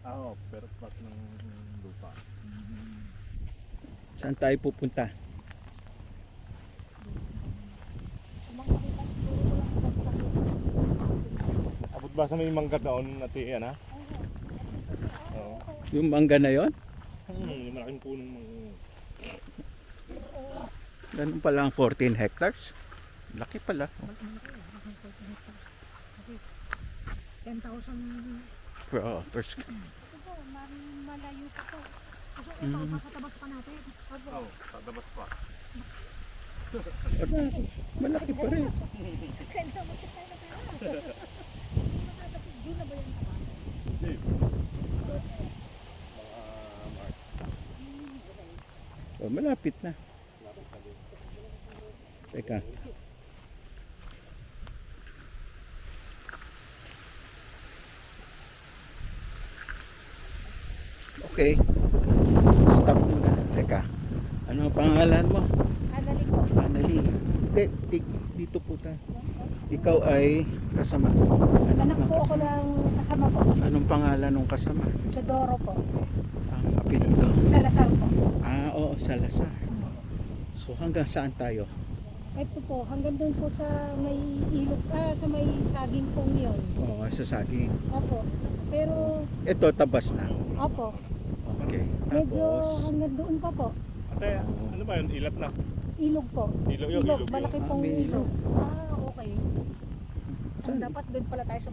Oo, pero plot ng lupa. Saan tayo pupunta? Abot ba sa may manggat naon natin yan ha? Oo. Yung mangga na yon? Yung malaking punong Ganun pala ang 14 hectares. Laki pala. 10,000. First. Ito po, malayo pa po. Kasi ito, papatabas pa natin. Opo. Oo, tatabas pa. Malaki pa rin. Kaya bakit tayo na pera? Matatapig doon na ba yan? Hindi. Oh, malapit na. Teka. Okay. Stop muna. Teka. Ano ang pangalan mo? Anali po. Anali. Dito po tayo. Ikaw ay kasama. Anak po ako ng kasama po. Anong pangalan ng kasama? Chodoro po. Ang apelido. Salazar po. Oo, Salazar. So hanggang saan tayo? Ito po, hanggang doon po sa may ilog, sa may saging pong yun. Oo, sa saging. Opo. Pero, Ito, tabas na. opo, Okay. medyo Tapos, hanggang doon pa po. Ate, ano ba yun? Ilat na? Ilog po. Ilog yun, ilog yun. Malaki pong may ilog. ilog. Okay. Saan? Dapat doon pala tayo sa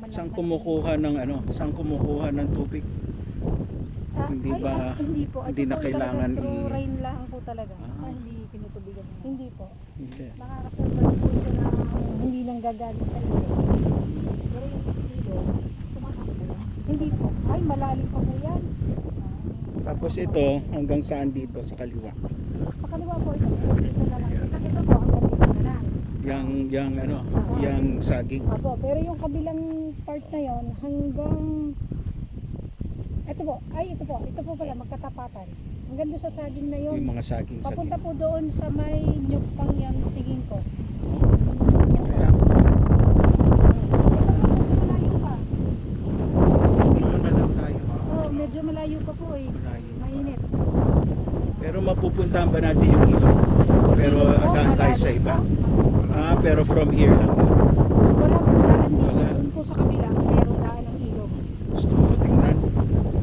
saan kumukuha ng ano? Saan kumukuha ng tubig? Hindi ba- hindi po. hindi Ito na po kailangan talaga, through rain lang po talaga. Ah. Hindi tinutubigan. Hindi po. Hindi. Nakakasurprise po ito na hindi nang gagaling sa ilog. Pero yung ilog, tumatakbo lang. Hindi po. Ay, malalim pa po yan. Tapos ito, hanggang saan dito sa kaliwa? Pakaliwa po ito. Dito na lang. Ito po, hanggang dito na lang. Yang ano, yang saging. Apo, pero yung kabilang part na yon hanggang ito po pala magkatapatan. Hanggang doon sa saging na yon. Yung mga saging. Papunta po doon sa may nyug pang yan tingin ko. Kaya, Malayo pa. dito na lang tayo. Oh, medyo malayo pa po eh. Malayo. Mainit. Pero mapupuntahan ba natin yung ilog? Pero Ilog po, agahan tayo sa malalim iba. po. Pero from here lang. Wala po daan dito. Wala. Doon po sa kabila. Meron daan ng ilog. Gusto mo tingnan?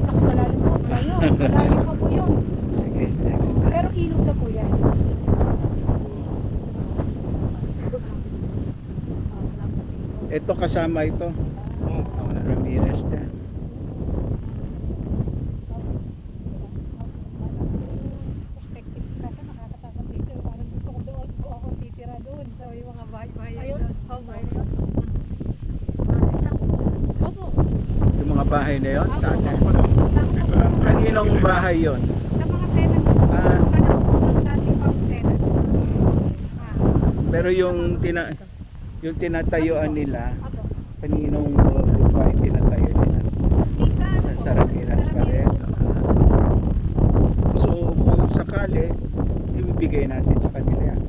Naku, malalim po. Malayo. Malayo pa po yun. Sige, next time. Pero ilog na po yan. Ito kasama ito. Ramirez din. Perspective kasi nakakatakot dito. Parang gusto ko doon po ako titira doon sa may mga bahay-bahay doon. Oh, bahay doon. Opo. Yung mga bahay na yon sa atin. Sa Kaninong bahay yon? mga tenant. Ah, Ng dating pang tenant. pero yung tinatayuan nila, Opo. kaninong lupa yung tinatayo nila? Isa Sa Ramirez pa rin. So kung sakali, ibibigay natin sa kanila yan.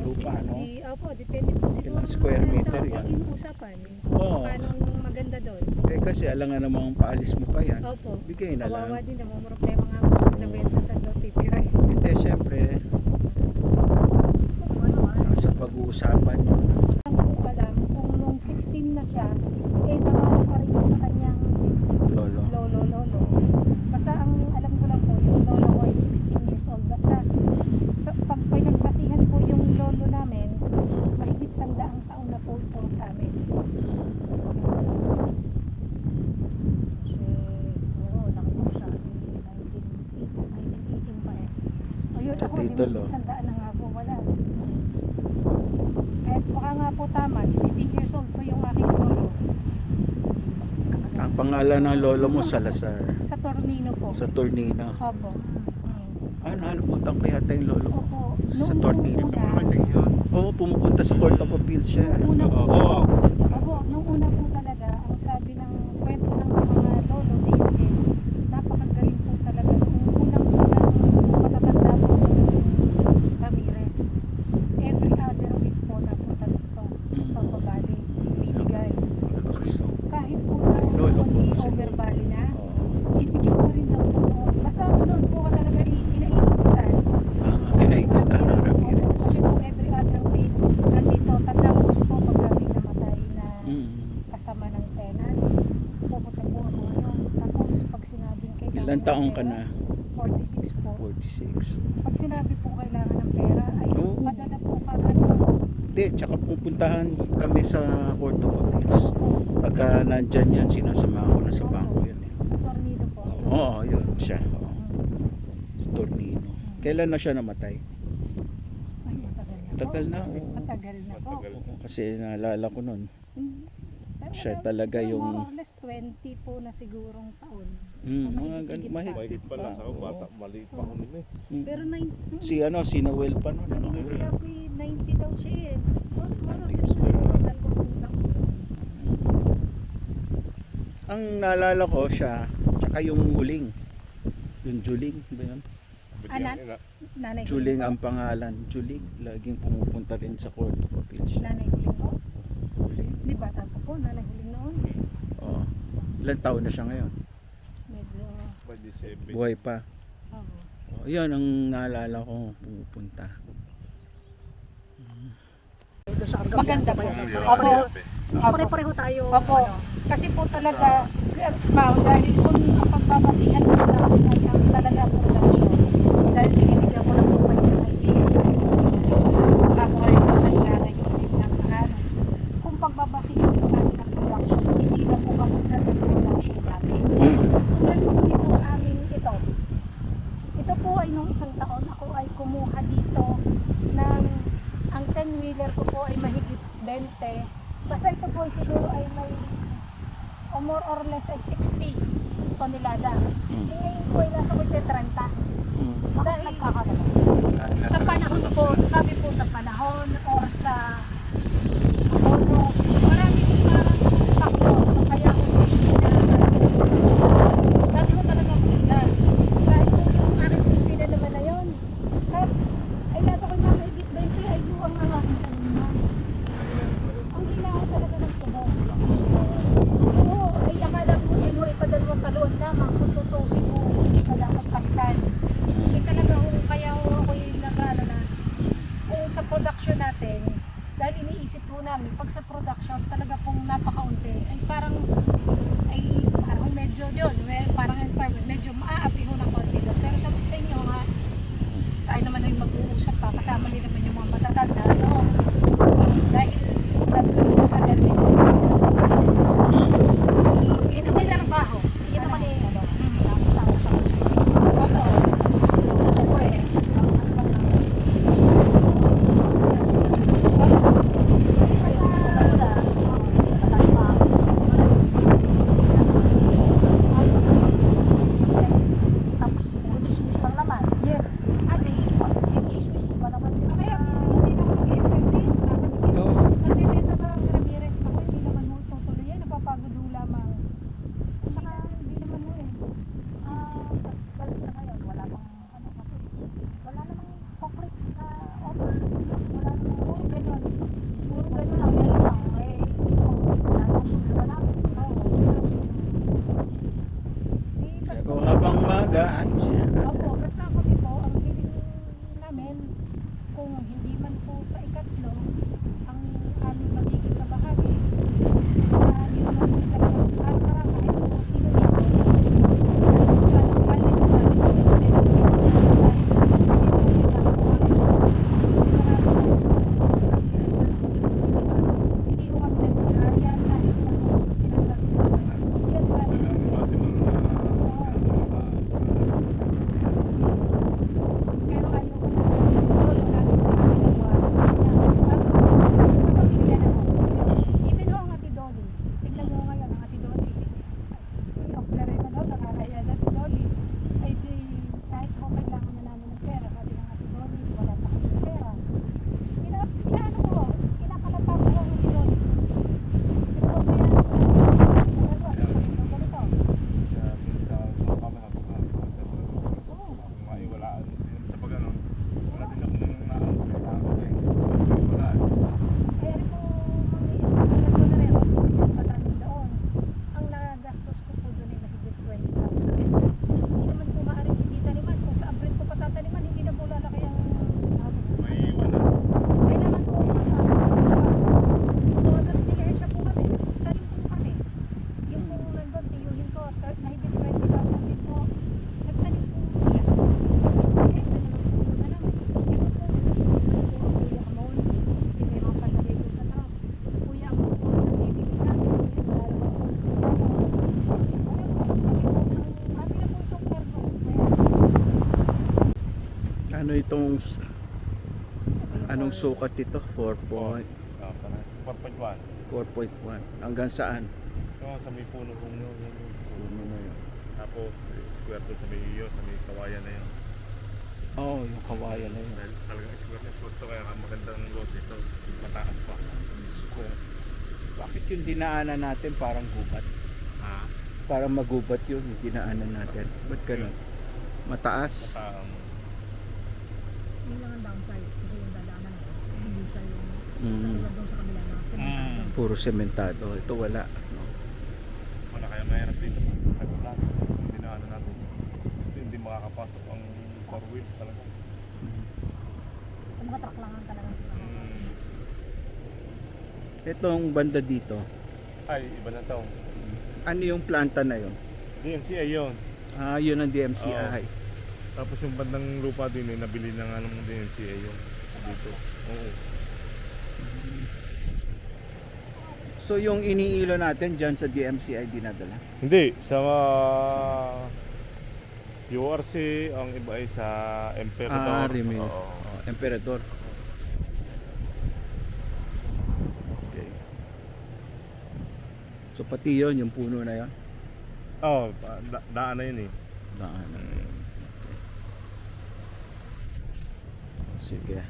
Lupa, no? Opo, depende po siguro. Ilang square meter sa yan? maging usapan. Oo. Paano maganda doon. Eh kasi alangan namang paalis mo pa yan. Opo. Bigay na Kawawa lang. din, namumroblema nga po pag nabenta sa doon titira. Hindi, syempre, nasa pag-uusapan yun. Ang po alam, kung nung 16 na siya, namana pa rin sa kanyang Lolo. lolo. Basta ang alam ko lang po, yung lolo ko ay 16 years old. Basta pag pinagbasihan po yung lolo namin, mahigit 100 taon na po ito sa amin. Kasi, oo, laki po siya. 1918 pa eh. O yun, Sa ako, di titulo. mahigit 100 na nga po, wala. At baka nga po tama, 16 years old po yung aking lolo. Ang pangalan ng lolo mo, Salazar. Sa Tornino po. Sa Tornino. Opo. Nalimutan ko yata yung lolo ko. Opo. Sa Tornino. Una, Oo, pumupunta sa Court of Appeals siya. una po. Oo. Opo, nung una po talaga, ang sabi ng kwento ng mga lolo dito, napakagaling po talaga. Nung unang-unang matatanda po ng Ramirez. Every other week po napunta dito. Pagbabali, bibigay. Kahit po daw Lolo po, i-overbali taong ka na? 46 po. 46. Pag sinabi po kailangan ng pera, ay Oo. padala po kagad po. Hindi, tsaka pupuntahan kami sa Court of Appeals. Pagka nandyan yan, sinasama ko na sa bangko yun. Eh. Sa tornado po. Oo, yun siya. Oo. Sa Tornino. Kailan na siya namatay? Ay, matagal na po. Matagal na, oo. Matagal na po. Matagal. Oo, kasi naalala ko nun. Pero Siya wala, talaga siguro yung- more or less 20 po na sigurong taon. Mga Mahigit-higit ganun, pa. mahigit Mahigit pala pa. sa bata, maliit pa ako nun eh. Pero Si ano, si Noel pa nun. Ano? kaya po 90 daw siya eh. More or 90 less po. dalawang taon. Ang naalala ko siya, tsaka yung huling. Yung Juling, ba yun? Anak? Nanay Juling Huling ang pangalan. Juling, laging pumupunta rin sa Court of Appeals po. siya. Nanay Huling po. Juling. Di bata pa po, Nanay Huling noon. Oo. Ilan taon na siya ngayon? Medyo, By December. Buhay pa. oh. Yan ang naalala ko pumupunta. Maganda po. Yung Opo. Opo. Pare-pareho tayo. Opo. Kasi po talaga, dahil kung ang pagbabasihan po namin ay ang talaga production. Dahil binibigyan ko na po kayo ng idea kasi ako rin po ay nanaginip ng ano. Kung pagbabasihan po natin ang production, hindi na po kapag ng production natin. Tulad po dito ang aming ito. Ito po ay nung isang taon ako ay kumuha dito ng ang 10-wheeler ko po ay mahigit 20. Basta ito po ay siguro ay may o more or less ay 60 tonelada. Yung ngayon po ay nasa 30. Dahil sa panahon po, sabi po sa panahon or sa abono, marami po parang takbo. Kaya ko dati ko talaga maganda. Kahit po yung aking pipina naman na yun. Ay nasa ko yung mga higit 20 ay buwang ang aking kanina. Ang kailangan talaga ng tubo. Oo, ay akala mo yun mo ipadalawang taluan lamang kung tutusin mo hindi ka dapat pakitan. Hindi talaga kaya ako yung nag-ano na kung sa production natin dahil iniisip po namin pag sa production talaga pong napakaunti ay parang medyo yun parang medyo maaapi ho ng konti doon. Pero sabi sa inyo nga tayo naman ay mag-uusap pa kasama din naman yung mga matatanda no? Dahil sa tagal din ito din trabaho Yun naman eh. Tapos, chismis lang naman. yes ate Yung chismis pa naman. kaya minsan hindi na ako nag-entertain sasabihin Oo. nagbibenta ka ng Ramirez ako hindi naman mo tutuloy yan napapagod ho lamang hindi naman mo eh Balik na ngayon. Wala pang ano kasi. Wala namang concrete na offer. Wala namang puro ganun puro Wala ganun lang yan lang. Eh, wala namang problema namin. Pero habang magaan siya. Opo, basta kami po, ang hiling namin, kung hindi man po sa ikatlo, ang aming magiging kabahagi, na yun naman po talaga, kahit marami, kahit po sino dito, sa bali naman, hindi ko kami nagkaya kahit na sinasabi ko. Yan ba? Pero ayoko na lolo lalo sa kanila buwan. Kapamilya na ako. anong sukat ito? 4.1. Ah, parang 4.1. 4.1. Hanggang saan? Yung sa may puno kong yun. Puno na yun. Tapos square doon sa may iyo, sa may kawayan na yun. Oo, yung kawayan na yun. Dahil talagang square to, kaya magandang road dito. Mataas pa. Square. Bakit yung dinaanan natin parang gubat? Ha? Parang magubat yun, yung dinaanan natin. Ba't ganun? Mataas? Mataang. Yun lang ang downside. Kasi yung dadaanan mo, hindi siya yung Mm. tulad doon sa kabila na sementado. Puro sementado. Ito wala. No? Wala, kaya mahirap dito. Kahit natin, hindi na ano natin. Hindi makakapasok ang 4 wheels talaga. Yung mga truck lang ang talagang Itong banda dito, Ay, iba na to. ano yung planta na yun? DMCA yun. Ah, yun ang DMCI. Tapos yung bandang lupa din nabili na nga ng DMCA yun. Dito. Oo. So yung iniilo natin dyan sa DMCI dinadala? Hindi, sa URC, ang iba ay sa Emperador. Remy. Oo. Emperador. Okay. So pati yun, yung puno na yun? Oh, daan na yun eh. Daanan. Okay. Sige.